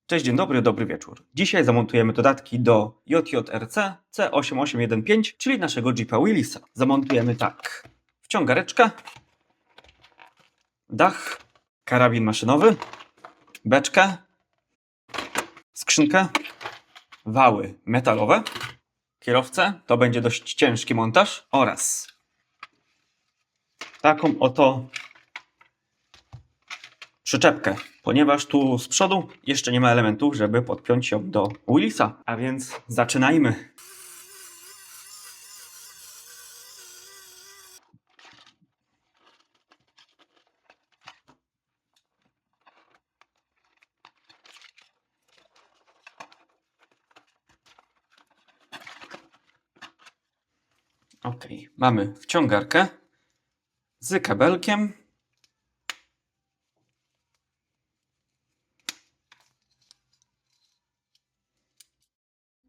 Cześć, dzień dobry, dobry wieczór. Dzisiaj zamontujemy dodatki do JJRC C8815, czyli naszego Jeepa Willisa. Zamontujemy tak: wciągareczkę, dach, karabin maszynowy, beczkę, skrzynkę, wały metalowe, kierowcę, to będzie dość ciężki montaż, oraz taką oto przyczepkę, ponieważ tu z przodu jeszcze nie ma elementów, żeby podpiąć ją do Willisa. A więc zaczynajmy. Ok, mamy wciągarkę z kabelkiem.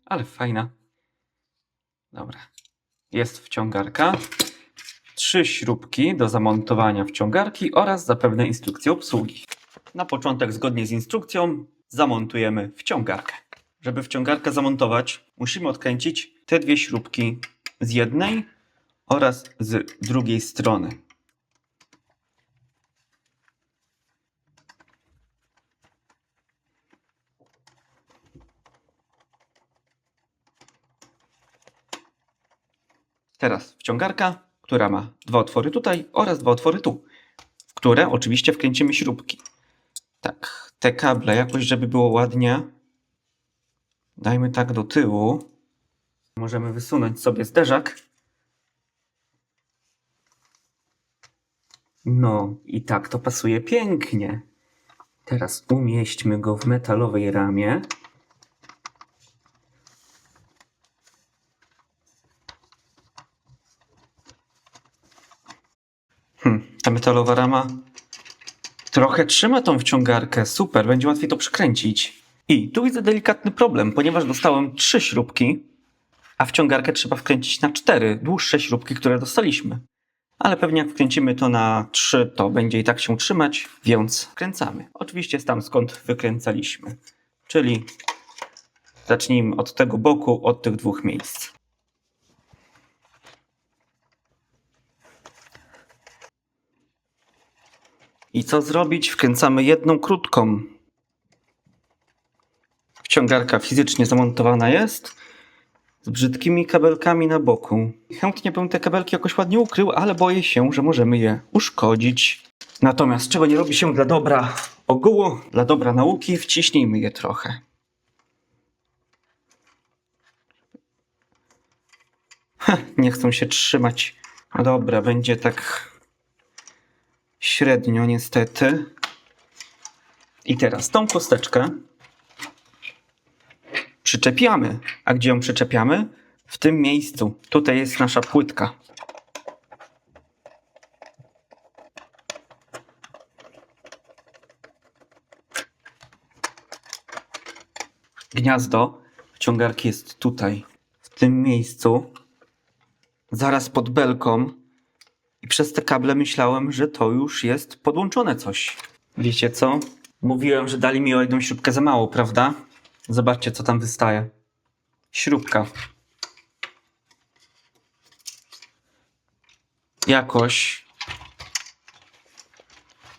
Ale fajna. Dobra. Jest wciągarka. 3 śrubki do zamontowania wciągarki oraz zapewne instrukcje obsługi. Na początek, zgodnie z instrukcją, zamontujemy wciągarkę. Żeby wciągarkę zamontować, musimy odkręcić te 2 śrubki z jednej oraz z drugiej strony. Teraz wciągarka, która ma 2 otwory tutaj oraz 2 otwory tu, w które oczywiście wkręcimy śrubki. Tak, te kable jakoś, żeby było ładnie, dajmy tak do tyłu. Możemy wysunąć sobie zderzak. No i tak to pasuje pięknie. Teraz umieśćmy go w metalowej ramie. Ta metalowa rama trochę trzyma tą wciągarkę. Super, będzie łatwiej to przykręcić. I tu widzę delikatny problem, ponieważ dostałem 3 śrubki, a wciągarkę trzeba wkręcić na 4 dłuższe śrubki, które dostaliśmy. Ale pewnie jak wkręcimy to na 3, to będzie i tak się trzymać, więc wkręcamy. Oczywiście tam skąd wykręcaliśmy. Czyli zacznijmy od tego boku, od tych 2 miejsc. I co zrobić? Wkręcamy jedną krótką. Wciągarka fizycznie zamontowana jest z brzydkimi kabelkami na boku. Chętnie bym te kabelki jakoś ładnie ukrył, ale boję się, że możemy je uszkodzić. Natomiast czego nie robi się dla dobra ogółu, dla dobra nauki, wciśnijmy je trochę. Nie chcą się trzymać. No dobra, będzie tak średnio niestety. I teraz tą kosteczkę przyczepiamy. A gdzie ją przyczepiamy? W tym miejscu. Tutaj jest nasza płytka. Gniazdo wciągarki jest tutaj, w tym miejscu, zaraz pod belką. I przez te kable myślałem, że to już jest podłączone coś. Wiecie co? Mówiłem, że dali mi o 1 śrubkę za mało, prawda? Zobaczcie, co tam wystaje. Śrubka. Jakoś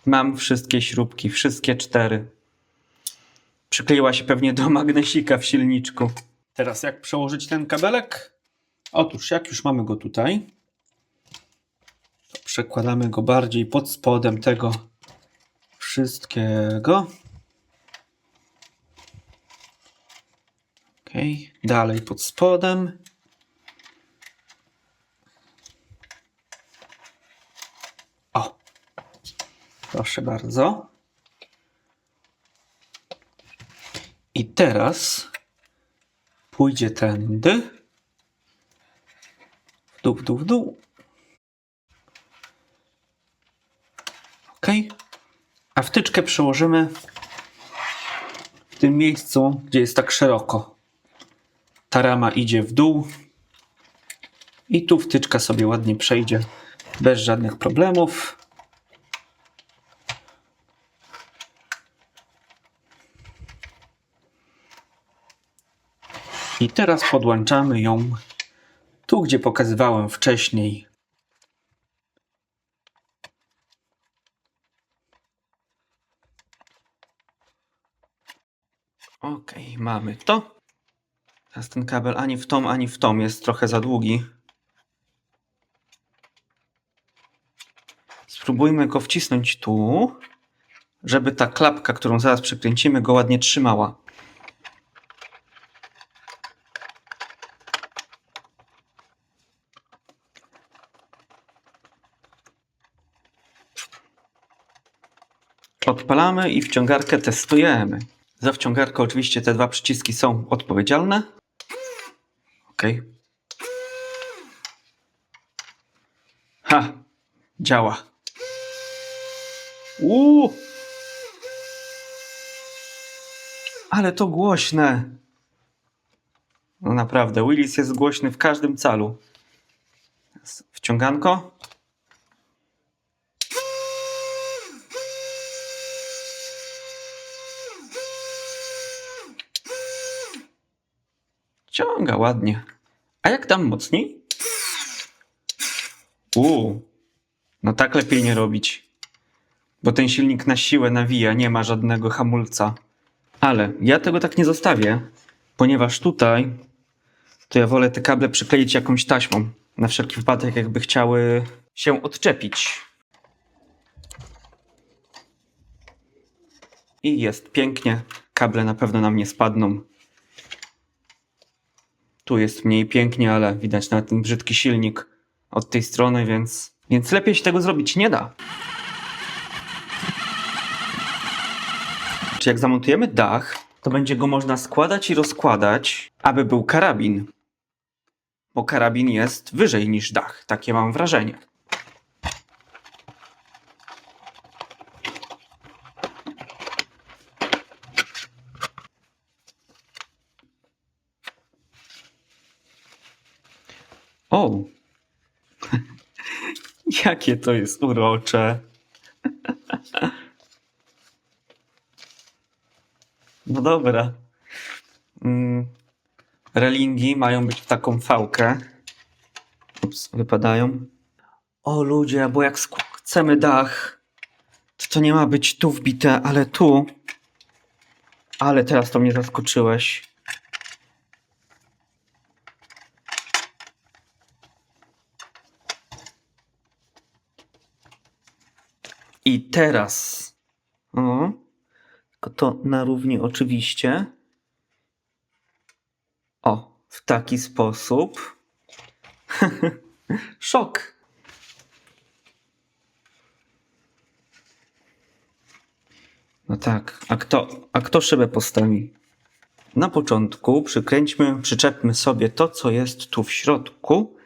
mam wszystkie śrubki, wszystkie 4. Przykleiła się pewnie do magnesika w silniczku. Teraz jak przełożyć ten kabelek? Otóż jak już mamy go tutaj, to przekładamy go bardziej pod spodem tego wszystkiego. Ok, dalej pod spodem. O, proszę bardzo. I teraz pójdzie tędy. W dół, w dół, w dół. Ok. A wtyczkę przełożymy w tym miejscu, gdzie jest tak szeroko. Ta rama idzie w dół. I tu wtyczka sobie ładnie przejdzie bez żadnych problemów. I teraz podłączamy ją tu, gdzie pokazywałem wcześniej. Ok, mamy to. Teraz ten kabel ani w tą jest trochę za długi. Spróbujmy go wcisnąć tu, żeby ta klapka, którą zaraz przykręcimy, go ładnie trzymała. Odpalamy i wciągarkę testujemy. Za wciągarkę oczywiście te dwa przyciski są odpowiedzialne. Ok. Ha! Działa. Ale to głośne. No naprawdę, Willis jest głośny w każdym calu. Wciąganko. Ciąga ładnie. A jak dam mocniej? No tak lepiej nie robić. Bo ten silnik na siłę nawija, nie ma żadnego hamulca. Ale ja tego tak nie zostawię, ponieważ tutaj to ja wolę te kable przykleić jakąś taśmą. Na wszelki wypadek, jakby chciały się odczepić. I jest pięknie. Kable na pewno nam nie spadną. Tu jest mniej pięknie, ale widać nawet ten brzydki silnik od tej strony, więc lepiej się tego zrobić nie da. Czy jak zamontujemy dach, to będzie go można składać i rozkładać, aby był karabin. Bo karabin jest wyżej niż dach. Takie mam wrażenie. O! Jakie to jest urocze. No dobra. Relingi mają być w taką fałkę. Ups, wypadają. O ludzie, bo jak chcemy dach, to nie ma być tu wbite, ale tu. Ale teraz to mnie zaskoczyłeś. I teraz. O. Tylko to na równi oczywiście. O, w taki sposób. Szok. No tak, a kto szybę postawi? Na początku przyczepmy sobie to, co jest tu w środku.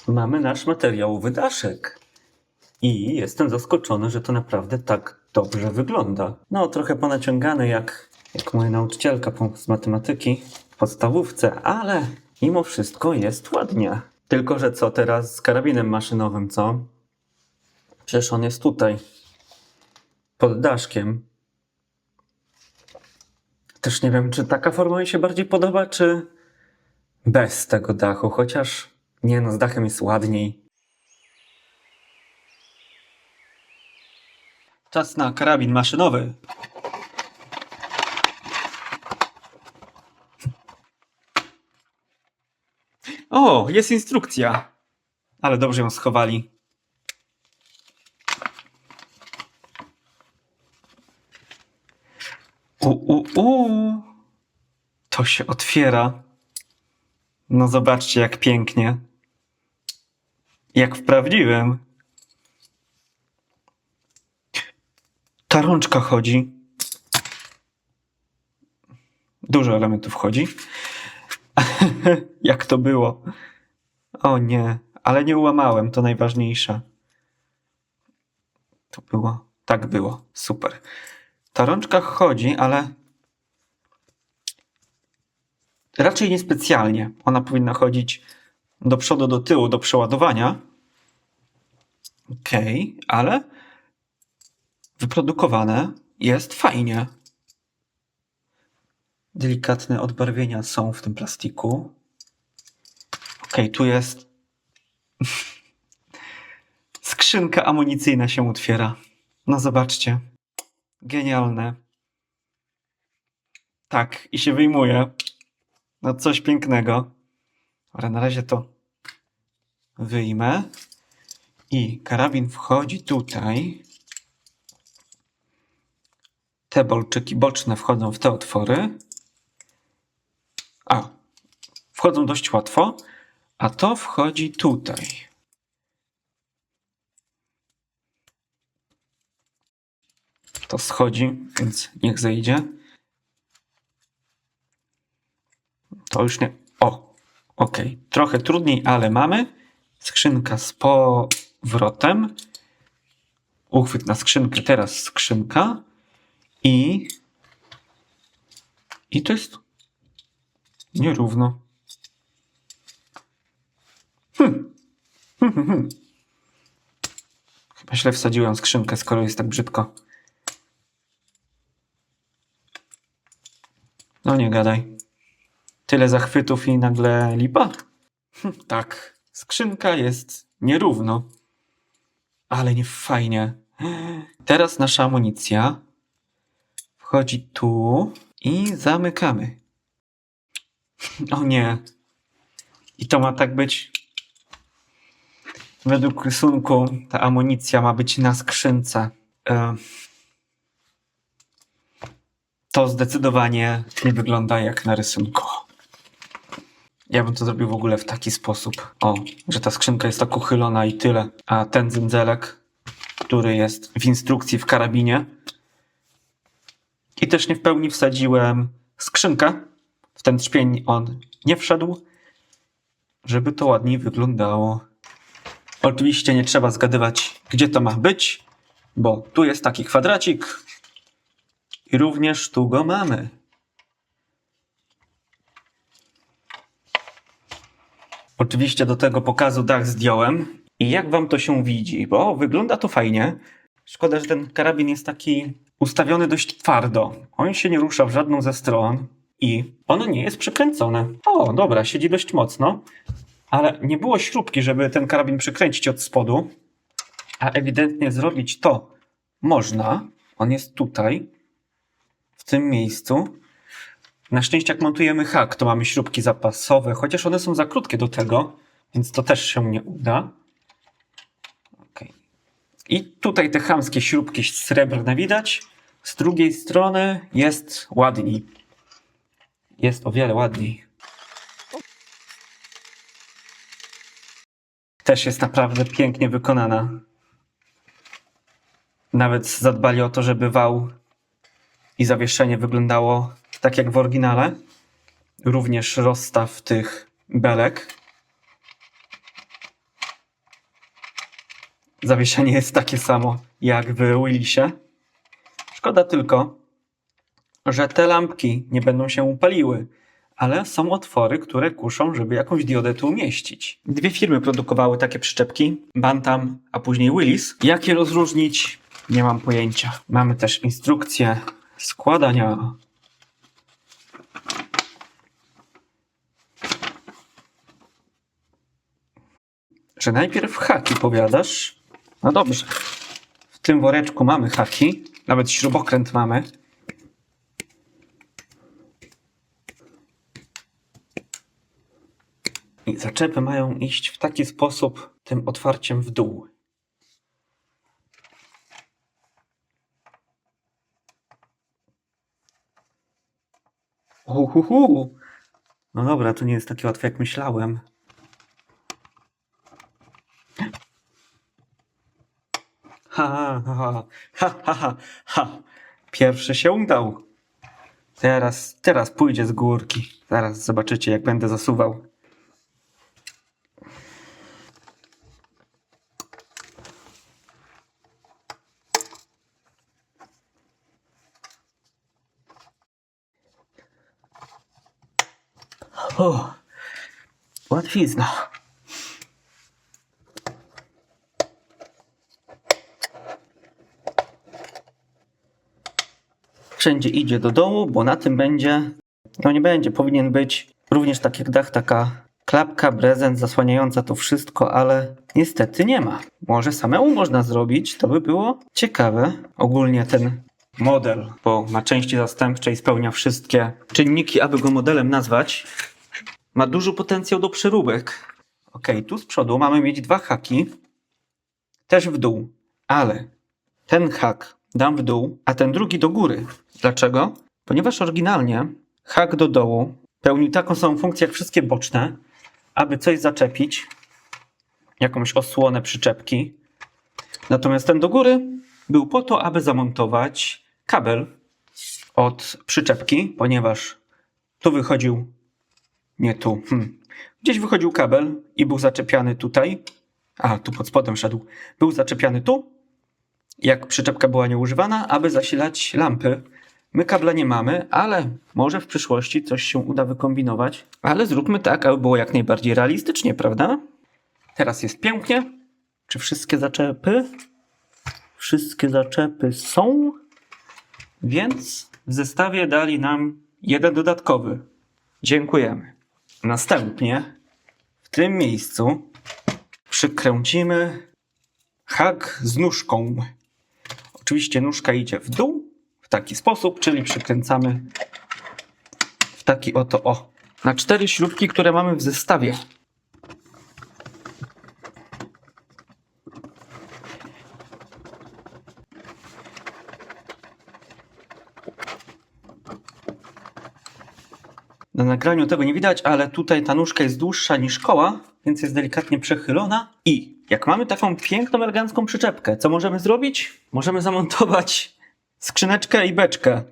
Mamy nasz materiałowy daszek. I jestem zaskoczony, że to naprawdę tak dobrze wygląda. No, trochę ponaciągane jak moja nauczycielka z matematyki w podstawówce, ale mimo wszystko jest ładnie. Tylko, że co teraz z karabinem maszynowym, co? Przecież on jest tutaj, pod daszkiem. Też nie wiem, czy taka forma mi się bardziej podoba, czy bez tego dachu, chociaż nie no, z dachem jest ładniej. Czas na karabin maszynowy. O, jest instrukcja. Ale dobrze ją schowali. To się otwiera. No zobaczcie, jak pięknie. Jak w prawdziwym. Ta rączka chodzi. Dużo elementów wchodzi. Jak to było? O nie, ale nie ułamałem, to najważniejsze. To było, tak było, super. Ta rączka chodzi, ale raczej niespecjalnie. Ona powinna chodzić do przodu, do tyłu, do przeładowania. Okej, ale wyprodukowane jest fajnie. Delikatne odbarwienia są w tym plastiku. Okej, tu jest skrzynka amunicyjna się otwiera. No zobaczcie. Genialne. Tak, i się wyjmuje. No coś pięknego. Ale na razie to wyjmę. I karabin wchodzi tutaj. Te bolczyki boczne wchodzą w te otwory. Wchodzą dość łatwo. A to wchodzi tutaj. To schodzi, więc niech zejdzie. To już nie... okej. Trochę trudniej, ale mamy. Skrzynka z powrotem. Uchwyt na skrzynkę, teraz skrzynka. I to jest nierówno. Chyba źle wsadziłem skrzynkę, skoro jest tak brzydko. No nie gadaj. Tyle zachwytów i nagle lipa? Tak, skrzynka jest nierówno. Ale nie fajnie. Teraz nasza amunicja wchodzi tu i zamykamy. O nie. I to ma tak być... Według rysunku ta amunicja ma być na skrzynce. To zdecydowanie nie wygląda jak na rysunku. Ja bym to zrobił w ogóle w taki sposób. Że ta skrzynka jest tak uchylona i tyle. A ten dzędzelek, który jest w instrukcji w karabinie. I też nie w pełni wsadziłem skrzynkę. W ten trzpień on nie wszedł. Żeby to ładniej wyglądało. Oczywiście nie trzeba zgadywać, gdzie to ma być. Bo tu jest taki kwadracik. I również tu go mamy. Oczywiście do tego pokazu dach zdjąłem. I jak wam to się widzi? Bo wygląda to fajnie. Szkoda, że ten karabin jest taki ustawiony dość twardo. On się nie rusza w żadną ze stron. I ono nie jest przykręcone. Dobra, siedzi dość mocno. Ale nie było śrubki, żeby ten karabin przykręcić od spodu. A ewidentnie zrobić to można. On jest tutaj. W tym miejscu. Na szczęście jak montujemy hak, to mamy śrubki zapasowe, chociaż one są za krótkie do tego, więc to też się nie uda. Okay. I tutaj te chamskie śrubki srebrne widać. Z drugiej strony jest ładniej. Jest o wiele ładniej. Też jest naprawdę pięknie wykonana. Nawet zadbali o to, żeby wał i zawieszenie wyglądało tak jak w oryginale. Również rozstaw tych belek. Zawieszenie jest takie samo jak w Willisie. Szkoda tylko, że te lampki nie będą się upaliły, ale są otwory, które kuszą, żeby jakąś diodę tu umieścić. 2 firmy produkowały takie przyczepki, Bantam, a później Willis. Jak je rozróżnić? Nie mam pojęcia. Mamy też instrukcję składania. Że najpierw haki powiadasz? No dobrze. W tym woreczku mamy haki. Nawet śrubokręt mamy. I zaczepy mają iść w taki sposób tym otwarciem w dół. No dobra, to nie jest takie łatwe jak myślałem. Ha. Pierwszy się udał. Teraz pójdzie z górki. Zaraz zobaczycie, jak będę zasuwał. O, łatwizna. Wszędzie idzie do dołu, bo na tym będzie, no nie będzie, powinien być również tak jak dach, taka klapka, prezent zasłaniająca to wszystko, ale niestety nie ma. Może samemu można zrobić, to by było ciekawe. Ogólnie ten model, bo ma części zastępcze i spełnia wszystkie czynniki, aby go modelem nazwać, ma duży potencjał do przeróbek. Ok, tu z przodu mamy mieć 2 haki, też w dół, ale ten hak dam w dół, a ten drugi do góry. Dlaczego? Ponieważ oryginalnie hak do dołu pełni taką samą funkcję jak wszystkie boczne, aby coś zaczepić, jakąś osłonę przyczepki. Natomiast ten do góry był po to, aby zamontować kabel od przyczepki, ponieważ tu wychodził, nie tu, gdzieś wychodził kabel i był zaczepiany tutaj. A, tu pod spodem szedł. Był zaczepiany tu, jak przyczepka była nieużywana, aby zasilać lampy. My kabla nie mamy, ale może w przyszłości coś się uda wykombinować. Ale zróbmy tak, aby było jak najbardziej realistycznie, prawda? Teraz jest pięknie. Czy wszystkie zaczepy? Wszystkie zaczepy są. Więc w zestawie dali nam jeden dodatkowy. Dziękujemy. Następnie w tym miejscu przykręcimy hak z nóżką. Oczywiście nóżka idzie w dół w taki sposób, czyli przykręcamy w taki oto o. Na 4 śrubki, które mamy w zestawie. Na nagraniu tego nie widać, ale tutaj ta nóżka jest dłuższa niż koła, więc jest delikatnie przechylona. I jak mamy taką piękną, elegancką przyczepkę, co możemy zrobić? Możemy zamontować skrzyneczkę i beczkę.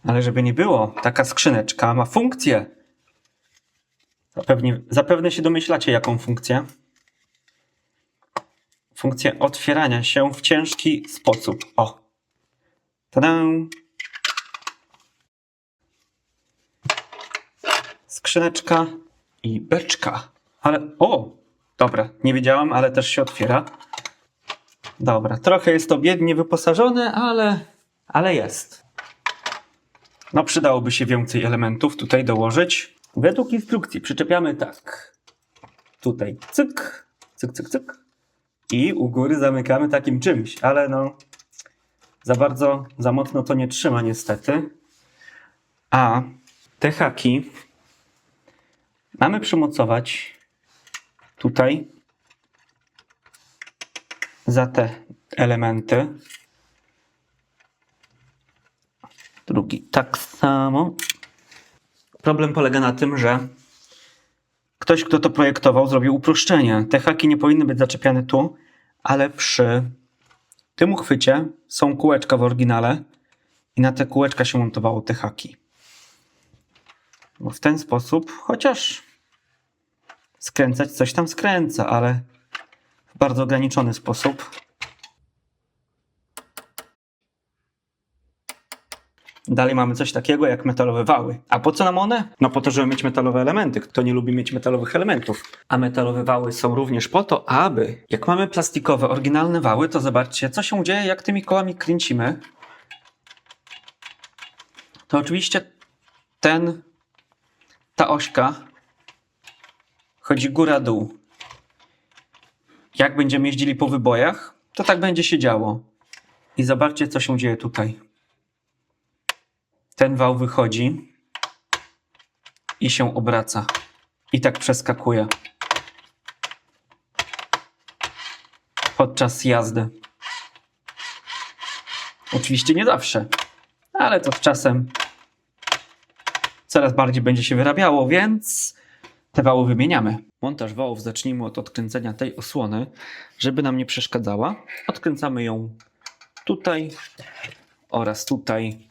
Ale żeby nie było, taka skrzyneczka ma funkcję. Zapewne się domyślacie, jaką funkcję. Funkcję otwierania się w ciężki sposób. O! Tada! Skrzyneczka i beczka. Ale, o! Dobra, nie wiedziałam, ale też się otwiera. Dobra, trochę jest to biednie wyposażone, ale jest. No przydałoby się więcej elementów tutaj dołożyć. Według instrukcji przyczepiamy tak. Tutaj cyk, cyk, cyk, cyk. I u góry zamykamy takim czymś, ale no za mocno to nie trzyma niestety. A te haki mamy przymocować tutaj za te elementy. Drugi tak samo. Problem polega na tym, że ktoś, kto to projektował, zrobił uproszczenie. Te haki nie powinny być zaczepiane tu, ale przy tym uchwycie są kółeczka w oryginale i na te kółeczka się montowało te haki. Bo w ten sposób, chociaż skręcać coś tam skręca, ale w bardzo ograniczony sposób. Dalej mamy coś takiego jak metalowe wały. A po co nam one? No po to, żeby mieć metalowe elementy. Kto nie lubi mieć metalowych elementów? A metalowe wały są również po to, aby... Jak mamy plastikowe, oryginalne wały, to zobaczcie, co się dzieje, jak tymi kołami kręcimy. To oczywiście ta ośka chodzi góra-dół. Jak będziemy jeździli po wybojach, to tak będzie się działo. I zobaczcie, co się dzieje tutaj. Ten wał wychodzi i się obraca. I tak przeskakuje. Podczas jazdy. Oczywiście nie zawsze, ale to z czasem coraz bardziej będzie się wyrabiało, więc te wały wymieniamy. Montaż wałów zacznijmy od odkręcenia tej osłony, żeby nam nie przeszkadzała. Odkręcamy ją tutaj oraz tutaj.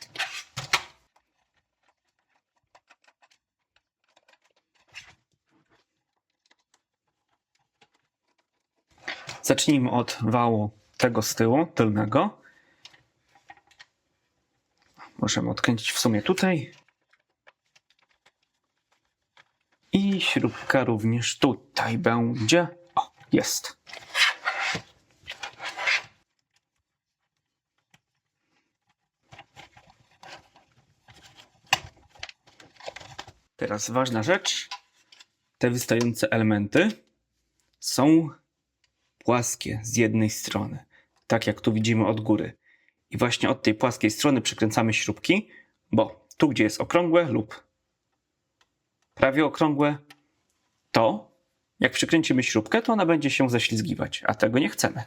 Zacznijmy od wału tego z tyłu, tylnego. Możemy odkręcić w sumie tutaj. I śrubka również tutaj będzie. O, jest. Teraz ważna rzecz. Te wystające elementy są płaskie z jednej strony. Tak jak tu widzimy od góry. I właśnie od tej płaskiej strony przykręcamy śrubki, bo tu, gdzie jest okrągłe lub prawie okrągłe, to jak przykręcimy śrubkę, to ona będzie się ześlizgiwać, a tego nie chcemy.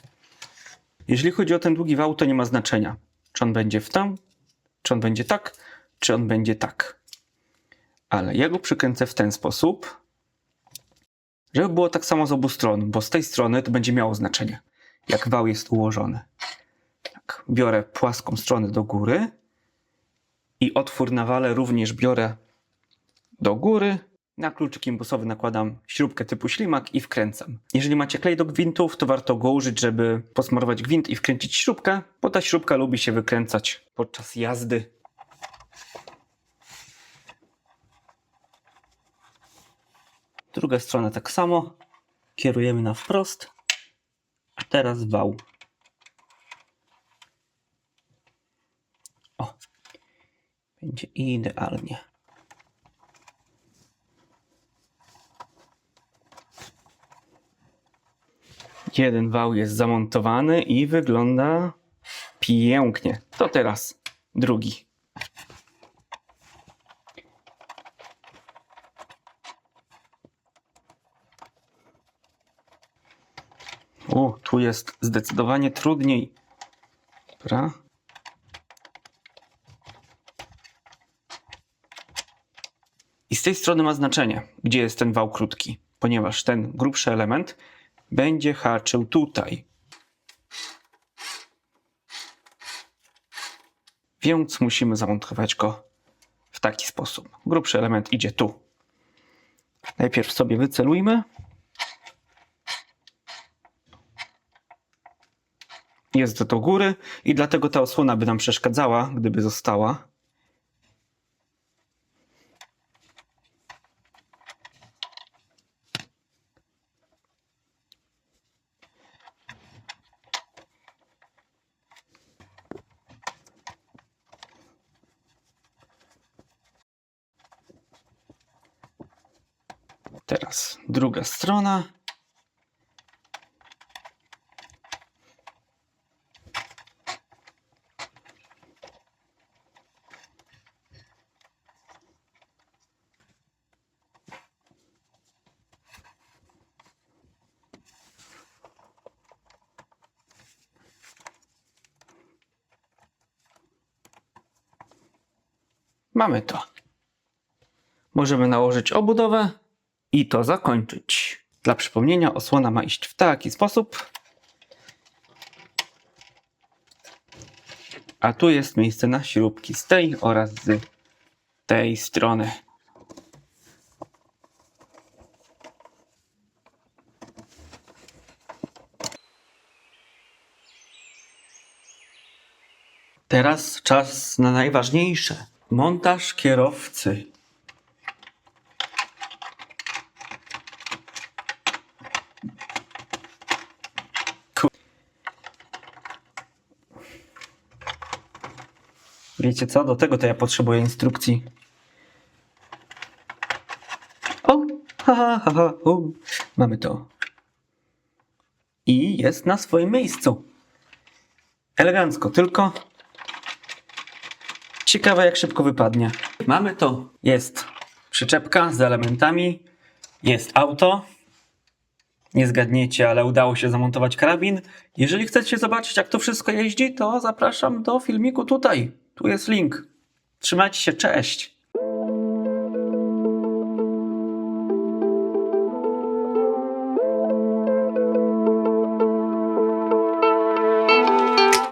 Jeżeli chodzi o ten długi wał, to nie ma znaczenia, czy on będzie w tam, czy on będzie tak, czy on będzie tak. Ale ja go przykręcę w ten sposób, żeby było tak samo z obu stron, bo z tej strony to będzie miało znaczenie, jak wał jest ułożony. Tak, biorę płaską stronę do góry i otwór na wale również biorę do góry. Na kluczyk imbusowy nakładam śrubkę typu ślimak i wkręcam. Jeżeli macie klej do gwintów, to warto go użyć, żeby posmarować gwint i wkręcić śrubkę, bo ta śrubka lubi się wykręcać podczas jazdy. Druga strona tak samo. Kierujemy na wprost. A teraz wał. O, będzie idealnie. Jeden wał jest zamontowany i wygląda pięknie. To teraz drugi. O, tu jest zdecydowanie trudniej. Dobra. I z tej strony ma znaczenie, gdzie jest ten wał krótki, ponieważ ten grubszy element będzie haczył tutaj. Więc musimy zamontować go w taki sposób. Grubszy element idzie tu. Najpierw sobie wycelujmy. Jest do góry i dlatego ta osłona by nam przeszkadzała, gdyby została. Teraz druga strona. Mamy to. Możemy nałożyć obudowę i to zakończyć. Dla przypomnienia, osłona ma iść w taki sposób. A tu jest miejsce na śrubki z tej oraz z tej strony. Teraz czas na najważniejsze. Montaż kierowcy. Wiecie co? Do tego to ja potrzebuję instrukcji. O! Mamy to. I jest na swoim miejscu. Elegancko, tylko ciekawe jak szybko wypadnie. Mamy to. Jest przyczepka z elementami. Jest auto. Nie zgadniecie, ale udało się zamontować karabin. Jeżeli chcecie zobaczyć jak to wszystko jeździ, to zapraszam do filmiku tutaj. Tu jest link. Trzymajcie się, cześć!